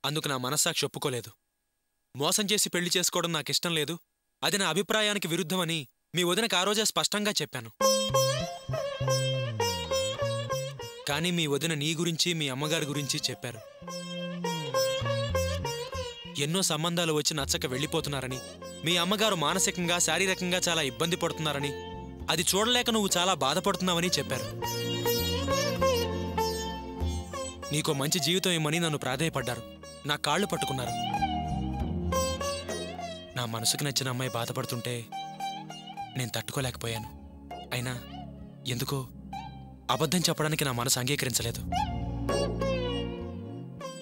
అందుకు నా మనస్సాక్షి ఒప్పుకోలేదు. మోసం చేసి పెళ్లి చేసుకోవడం నాకిష్టం లేదు, అది నా అభిప్రాయానికి విరుద్ధమని మీ వదినకు ఆ రోజే స్పష్టంగా చెప్పాను. కానీ మీ వదిన నీ గురించి మీ అమ్మగారి గురించి చెప్పారు. ఎన్నో సంబంధాలు వచ్చి నచ్చక వెళ్ళిపోతున్నారని, మీ అమ్మగారు మానసికంగా శారీరకంగా చాలా ఇబ్బంది పడుతున్నారని, అది చూడలేక నువ్వు చాలా బాధపడుతున్నావని చెప్పారు. నీకో మంచి జీవితం ఇమ్మని నన్ను ప్రాధేయపడ్డారు, నా కాళ్ళు పట్టుకున్నారు. నా మనసుకు నచ్చిన అమ్మాయి బాధపడుతుంటే నేను తట్టుకోలేకపోయాను. అయినా ఎందుకో అబద్ధం చెప్పడానికి నా మనసు అంగీకరించలేదు.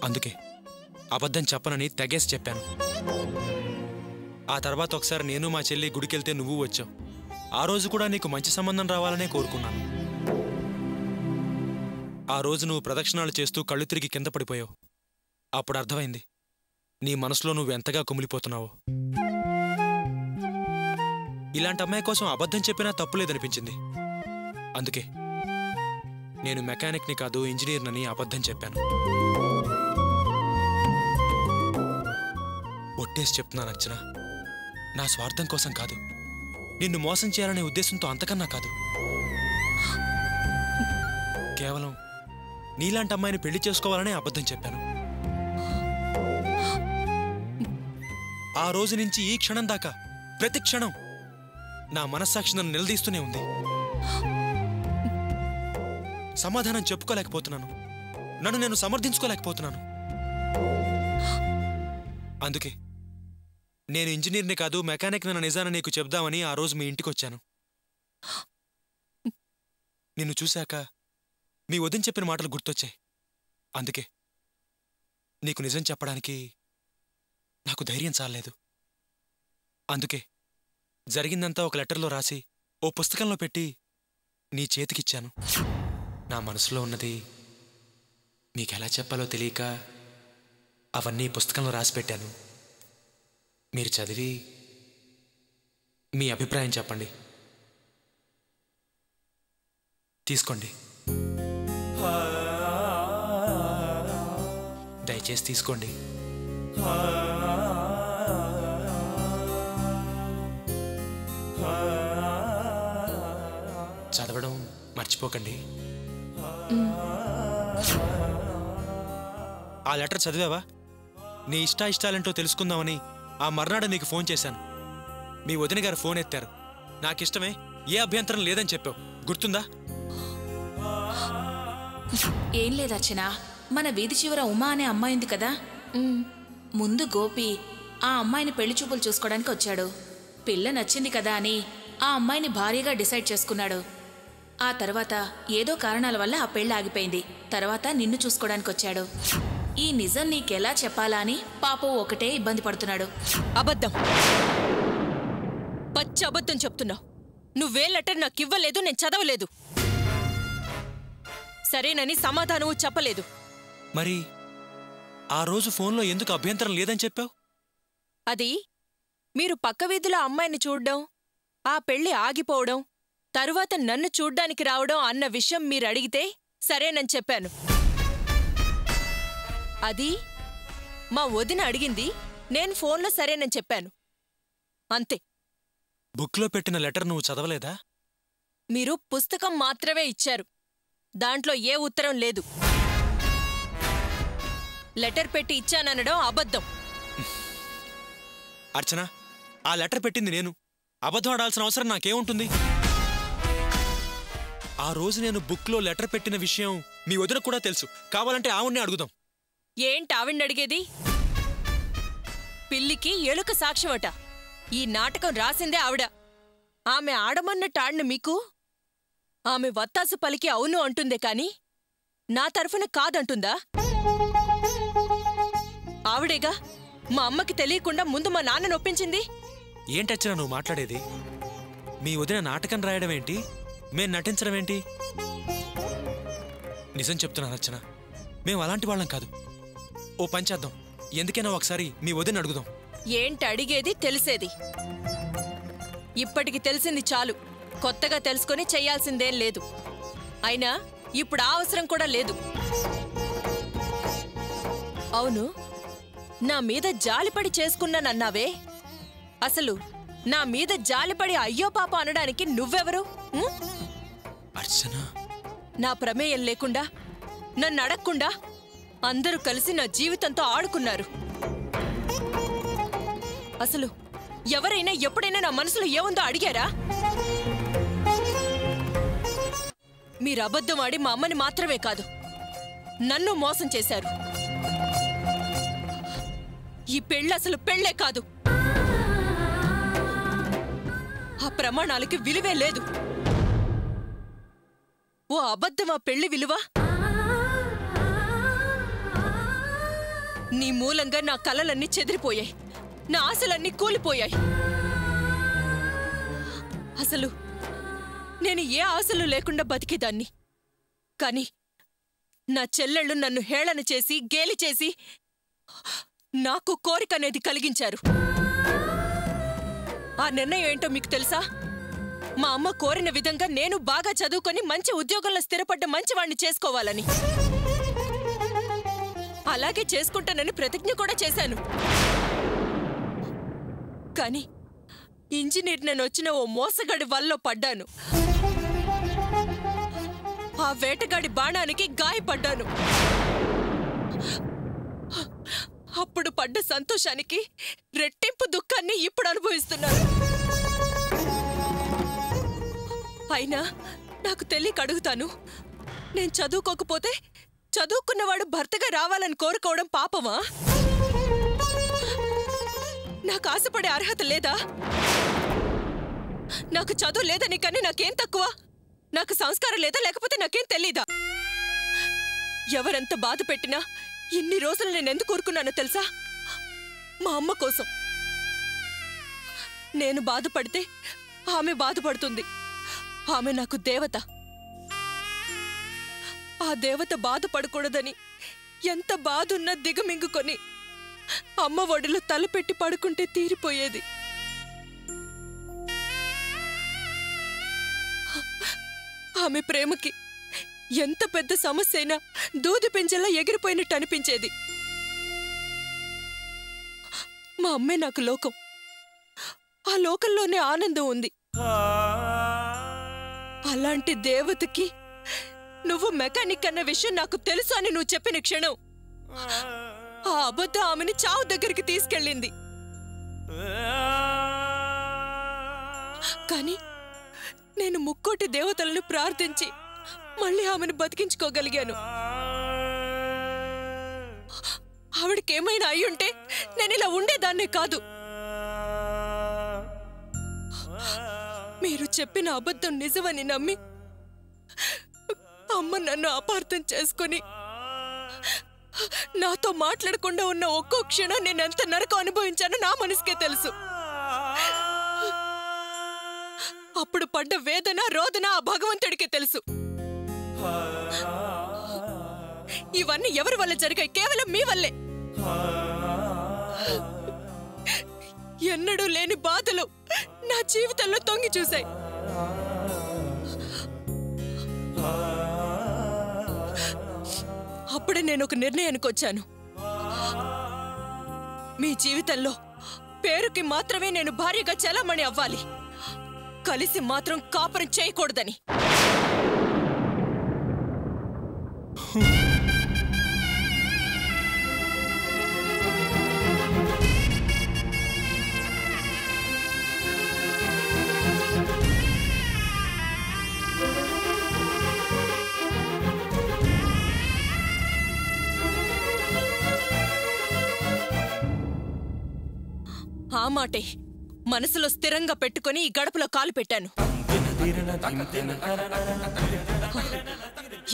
అందుకే అబద్ధం చెప్పనని తెగేసి చెప్పాను. ఆ తర్వాత ఒకసారి నేను మా చెల్లి గుడికెళ్తే నువ్వు వచ్చావు. ఆ రోజు కూడా నీకు మంచి సంబంధం రావాలనే కోరుకున్నాను. ఆ రోజు నువ్వు ప్రదక్షిణాలు చేస్తూ కళ్ళు తిరిగి కింద పడిపోయావు. అప్పుడు అర్థమైంది నీ మనసులో నువ్వు ఎంతగా కుమిలిపోతున్నావో. ఇలాంటి అమ్మాయి కోసం అబద్ధం చెప్పినా తప్పులేదనిపించింది. అందుకే నేను మెకానిక్ని కాదు ఇంజనీర్నని అబద్ధం చెప్పాను. ఒట్టేసి చెప్తున్నాను అర్చన, నా స్వార్థం కోసం కాదు, నిన్ను మోసం చేయాలనే ఉద్దేశంతో అంతకన్నా కాదు. కేవలం నీలాంటి అమ్మాయిని పెళ్లి చేసుకోవాలనే అబద్ధం చెప్పాను. ఆ రోజు నుంచి ఈ క్షణం దాకా ప్రతి క్షణం నా మనస్సాక్షి నన్ను నిలదీస్తూనే ఉంది. సమాధానం చెప్పుకోలేకపోతున్నాను, నన్ను నేను సమర్థించుకోలేకపోతున్నాను. అందుకే నేను ఇంజనీర్ని కాదు మెకానిక్ నన్న నిజాన్ని నీకు చెప్దామని ఆ రోజు మీ ఇంటికొచ్చాను. నిన్ను చూశాక మీ వదిన చెప్పిన మాటలు గుర్తొచ్చాయి. అందుకే నీకు నిజం చెప్పడానికి నాకు ధైర్యం చాలలేదు. అందుకే జరిగిందంతా ఒక లెటర్లో రాసి ఓ పుస్తకంలో పెట్టి నీ చేతికిచ్చాను. నా మనసులో ఉన్నది మీకెలా చెప్పాలో తెలియక అవన్నీ పుస్తకంలో రాసి పెట్టాను. మీరు చదివి మీ అభిప్రాయం చెప్పండి. తీసుకోండి, దయచేసి తీసుకోండి. చదవడం మర్చిపోకండి. ఆ లెటర్ చదివావా? నీ ఇష్టాలేంటో తెలుసుకుందామని ఆ మర్నాడు నీకు ఫోన్ చేశాను. మీ వదిన గారు ఫోన్ ఎత్తారు. నాకిష్టమే, ఏ అభ్యంతరం లేదని చెప్పావు, గుర్తుందా? ఏం లేదర్చనా, మన వీధి చివర ఉమా అనే అమ్మాయి ఉంది కదా, ముందు గోపి ఆ అమ్మాయిని పెళ్లి చూపులు చూసుకోవడానికి వచ్చాడు. పిల్ల నచ్చింది కదా అని ఆ అమ్మాయిని భార్యగా డిసైడ్ చేసుకున్నాడు. ఆ తర్వాత ఏదో కారణాల వల్ల ఆ పెళ్లి ఆగిపోయింది. తర్వాత నిన్ను చూసుకోవడానికి వచ్చాడు. ఈ నిజం నీకెలా చెప్పాలా అని పాపం ఒకటే ఇబ్బంది పడుతున్నాడు. అబద్ధం, పచ్చి అబద్ధం చెప్తున్నావు. నువ్వే లెటర్ నాకు ఇవ్వలేదు, నేను చదవలేదు. సరేనని సమాధానము చెప్పలేదు. మరి ఆ రోజు ఫోన్లో ఎందుకు అభ్యంతరం లేదని చెప్పావు? అది మీరు పక్క వీధిలో అమ్మాయిని చూడ్డం, ఆ పెళ్లి ఆగిపోవడం, తరువాత నన్ను చూడ్డానికి రావడం అన్న విషయం మీరు అడిగితే సరేనని చెప్పాను. అది మా వదిన అడిగింది, నేను ఫోన్లో సరేనని చెప్పాను, అంతే. బుక్లో పెట్టిన లెటర్ నువ్వు చదవలేదా? మీరు పుస్తకం మాత్రమే ఇచ్చారు, దాంట్లో ఏ ఉత్తరం లేదు. లెటర్ పెట్టి ఇచ్చాననడం అబద్ధం. అర్చన, ఆ లెటర్ పెట్టింది నేను. అబద్ధం ఆడాల్సిన అవసరం నాకేముంటుంది? ఆ రోజు నేను బుక్లో లెటర్ పెట్టిన విషయం మీ వదిన కూడా తెలుసు. కావాలంటే ఆవిడ్నే అడుగుదాం. ఏంటి ఆవిడ్ని అడిగేది? పిల్లికి ఎలుక సాక్ష్యమట. ఈ నాటకం రాసిందే ఆవిడ. ఆమె ఆడమన్నట్టు ఆడిన మీకు ఆమె వత్తాసు పలికి అవును అంటుందే కాని నా తరఫున కాదంటుందా? ఆవిడేగా మా అమ్మకి తెలియకుండా ముందు మా నాన్న నొప్పించింది. ఏంటచ్చనా నువ్వు మాట్లాడేది? మీ వదిన నాటకం రాయడం ఏంటి, మేం నటించడం ఏంటి? నిజం చెప్తున్నాను అర్చన, మేము అలాంటి వాళ్ళం కాదు. ఓ పని చేద్దాం, ఎందుకైనా ఒకసారి మీ వదిన అడుగుదాం. ఏంటి అడిగేది, తెలిసేది? ఇప్పటికి తెలిసింది చాలు, కొత్తగా తెలుసుకొని చెయ్యాల్సిందేం లేదు. అయినా ఇప్పుడు ఆ అవసరం కూడా లేదు. అవును, నా మీద జాలిపడి చేసుకున్నానన్నావే, అసలు నా మీద జాలిపడి అయ్యో పాప అనడానికి నువ్వెవరు? అర్చన, నా ప్రమేయం లేకుండా, నన్ను అడగకుండా అందరూ కలిసి నా జీవితంతో ఆడుకున్నారు. అసలు ఎవరైనా ఎప్పుడైనా నా మనసులో ఏముందో అడిగారా? మీరు అబద్ధం ఆడి మా అమ్మని మాత్రమే కాదు, నన్ను మోసం చేశారు. ఈ పెళ్ళి అసలు పెళ్ళే కాదు. ఆ ప్రమాణాలకి విలువే లేదు. ఓ అబద్ధమా పెళ్లి విలువ? నీ మూలంగా నా కలలన్నీ చెదిరిపోయాయి, నా ఆశలన్నీ కూలిపోయాయి. అసలు నేను ఏ ఆశలు లేకుండా బతికేదాన్ని. కాని నా చెల్లెళ్ళు నన్ను హేళన చేసి, గేలి చేసి నాకు కోరికనేది కలిగించారు. ఆ నిర్ణయం ఏంటో మీకు తెలుసా? మా అమ్మ కోరిన విధంగా నేను బాగా చదువుకొని మంచి ఉద్యోగంలో స్థిరపడ్డ మంచివాణ్ణి చేసుకోవాలని. అలాగే చేసుకుంటానని ప్రతిజ్ఞ కూడా చేశాను. కాని ఇంజనీర్ నేను వచ్చిన ఓ మోసగాడి వల్ల పడ్డాను. ఆ వేటగాడి బాణానికి గాయపడ్డాను. అప్పుడు పడ్డ సంతోషానికి రెట్టింపు దుఃఖాన్ని ఇప్పుడు అనుభవిస్తున్నాను. అయినా నాకు తెలియక అడుగుతాను, నేను చదువుకోకపోతే చదువుకున్నవాడు భర్తగా రావాలని కోరుకోవడం పాపమా? నాకు ఆశపడే అర్హత లేదా? నాకు చదువు లేదని కానీ నాకేం తక్కువ? నాకు సంస్కారం లేదా, లేకపోతే నాకేం తెలీదా? ఎవరెంత బాధ పెట్టినా ఇన్ని రోజులు నేనెందుకు ఊరుకున్నానో తెలుసా? మా అమ్మ కోసం. నేను బాధపడితే ఆమె బాధపడుతుంది. ఆమె నాకు దేవత. ఆ దేవత బాధపడకూడదని ఎంత బాధున్నా దిగమింగుకొని అమ్మ ఒడిలో తలపెట్టి పడుకుంటే తీరిపోయేది. ఆమె ప్రేమకి ఎంత పెద్ద సమస్య అయినా దూది పెంచెలా ఎగిరిపోయినట్టు అనిపించేది. మా అమ్మే నాకు లోకం. ఆ లోకంలోనే ఆనందం ఉంది. అలాంటి దేవతకి నువ్వు మెకానిక్ అన్న విషయం నాకు తెలుసు అని నువ్వు చెప్పిన క్షణం ఆ అబద్ధం ఆమెని చావు దగ్గరికి తీసుకెళ్ళింది. కానీ నేను ముక్కోటి దేవతలను ప్రార్థించి మళ్ళీ ఆమెను బతికించుకోగలిగాను. ఆవిడకేమైనా అయ్యుంటే నేను ఇలా ఉండేదాన్నే కాదు. మీరు చెప్పిన అబద్ధం నిజమని నమ్మి అమ్మ నన్ను అపార్థం చేసుకుని నాతో మాట్లాడకుండా ఉన్న ఒక్కో క్షణం నేను ఎంత నరకం అనుభవించానో నా మనసుకే తెలుసు. అప్పుడు పడ్డ వేదన, రోదన ఆ భగవంతుడికి తెలుసు. ఇవన్నీ ఎవరి వల్ల జరిగాయి? కేవలం మీ వల్లే. ఎన్నడూ లేని బాధలు నా జీవితంలో తొంగి చూశాయి. అప్పుడే నేను ఒక నిర్ణయానికి వచ్చాను. మీ జీవితంలో పేరుకి మాత్రమే నేను భార్యగా చెలామణి అవ్వాలి, కలిసి మాత్రం కాపురం చేయకూడదని. ఆ మాటే మనసులో స్థిరంగా పెట్టుకుని ఈ గడపలో కాలు పెట్టాను.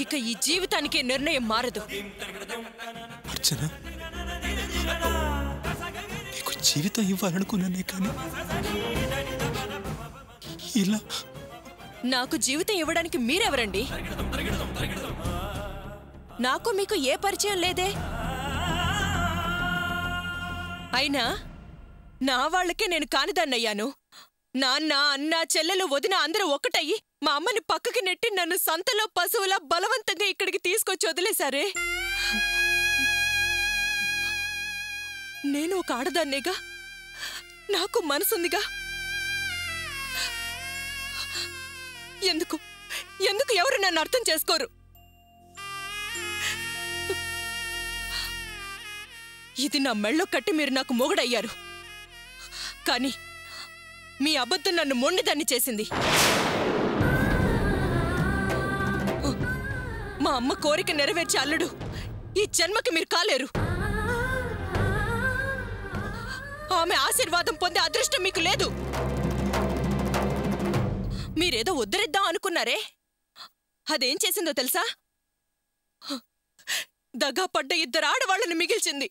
ఇక ఈ జీవితానికి నిర్ణయం మారదు. అర్చన, నీకు జీవితం ఇవ్వాలనుకున్నానే కానీ ఇలా. నాకు జీవితం ఇవ్వడానికి మీరెవరండి? నాకు మీకు ఏ పరిచయం లేదే. అయినా నా వాళ్ళకే నేను కానిదాన్నయ్యాను. నాన్న, అన్న, చెల్లెలు, వదిన అందరూ ఒక్కటయ్యి మా అమ్మని పక్కకి నెట్టి నన్ను సంతలో పశువులా బలవంతంగా ఇక్కడికి తీసుకొచ్చి వదిలేశారే. నేను ఒక ఆడదాన్నేగా, నాకు మనసుందిగా. ఎందుకు ఎందుకు ఎవరు నన్ను అర్థం చేసుకోరు? ఇది నా మెళ్ళో కట్టి మీరు నాకు మొగుడయ్యారు, కానీ మీ అబద్ధం నన్ను మొండిదాన్ని చేసింది. మా అమ్మ కోరిక నెరవేర్చే అల్లుడు ఈ జన్మకి మీరు కాలేరు. ఆమె ఆశీర్వాదం పొందే అదృష్టం మీకు లేదు. మీరేదో ఉద్ధరిద్దాం అనుకున్నారే, అదేం చేసిందో తెలుసా? దగా పడ్డ 2 ఆడవాళ్ళని మిగిల్చింది.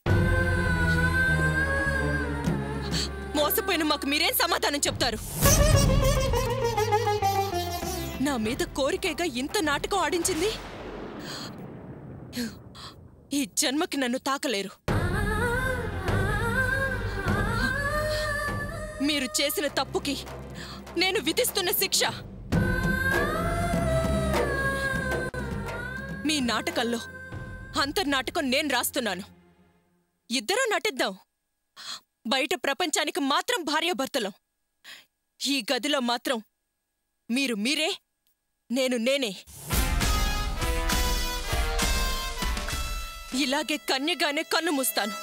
మోసపోయిన మాకు మీరేం సమాధానం చెప్తారు? నా మీద కోరికగా ఇంత నాటకం ఆడించింది. ఈ జన్మకి నన్ను తాకలేరు. మీరు చేసిన తప్పుకి నేను విధిస్తున్న శిక్ష. మీ నాటకంలో అంతర్నాటకం నేను రాస్తున్నాను. ఇద్దరూ నటిద్దాం. బయట ప్రపంచానికి మాత్రం భార్యాభర్తలం. ఈ గదిలో మాత్రం మీరు మీరే, నేను నేనే. ఇలాగే కన్యగానే కన్ను మూస్తాను.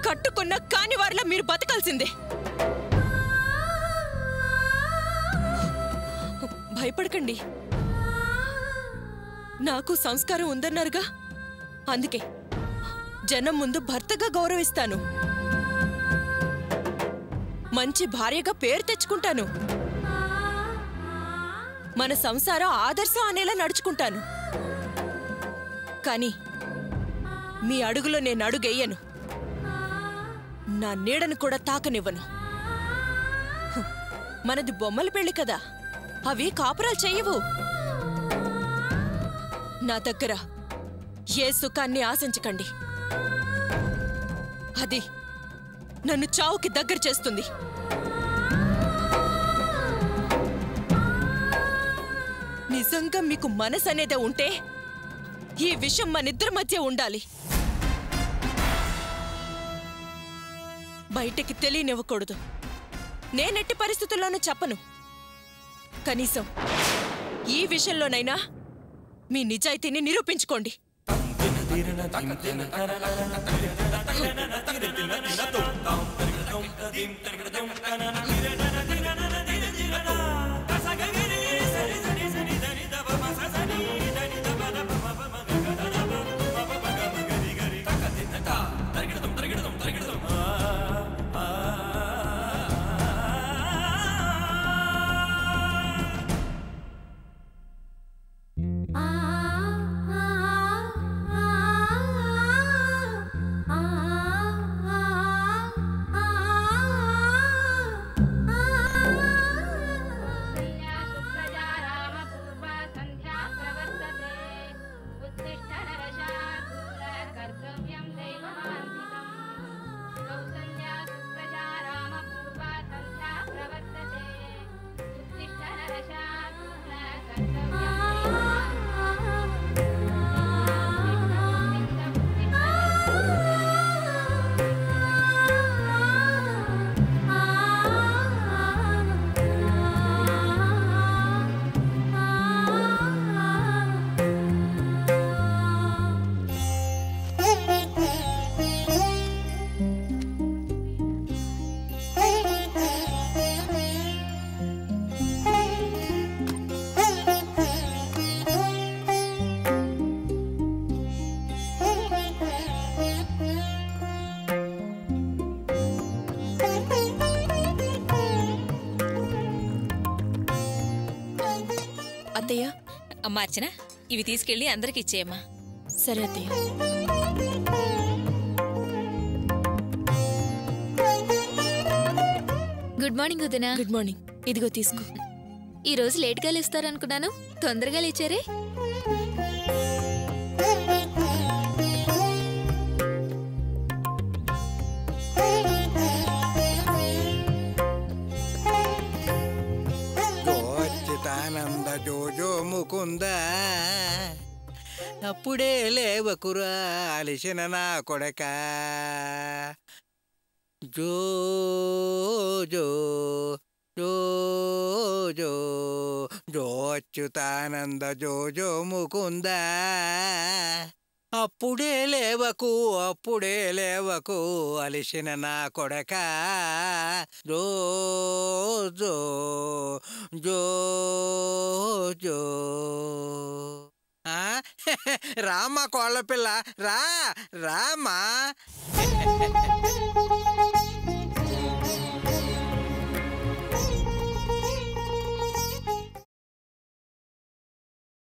కట్టుకున్న కానివారిలా మీరు బతకాల్సిందే. భయపడకండి, నాకు సంస్కారం ఉందన్నారుగా, అందుకే జనం ముందు భర్తగా గౌరవిస్తాను. మంచి భార్యగా పేరు తెచ్చుకుంటాను. మన సంసారం ఆదర్శం అనేలా నడుచుకుంటాను. కానీ మీ అడుగులో నేను అడుగెయ్యను. నా నీడను కూడా తాకనివ్వను. మనది బొమ్మల పెళ్లి కదా, అవి కాపురాలు చెయ్యవు. నా దగ్గర ఏ సుఖాన్ని ఆశించకండి. అది నన్ను చావుకి దగ్గర చేస్తుంది. నిజంగా మీకు మనసు అనేదే ఉంటే ఈ విషయం మనిద్దరి మధ్య ఉండాలి. బయటకి తెలియనివ్వకూడదు. నేనెట్టి పరిస్థితుల్లోనూ చెప్పను. కనీసం ఈ విషయంలోనైనా మీ నిజాయితీని నిరూపించుకోండి. అత్తయ్య, అమ్మా అర్చన, ఇవి తీసుకెళ్ళి అందరికి ఇచ్చేయమ్మా. సరే అత్తయ్య. గుడ్ మార్నింగ్ వదినా. Good morning. ఇదిగో తీసుకో. ఈ రోజు లేట్గా లేస్తారనుకున్నాను, తొందరగా లేచారే. జోజో ముకుంద అప్పుడే లేవకురా అలిసిన నా కొడక జో జో జో జో జో అచ్యుతానంద జో జో ముకుంద అప్పుడే లేవకు అలిసిన నా కొడక జో జో జో జో రామా కోళ్ళపిల్ల రామా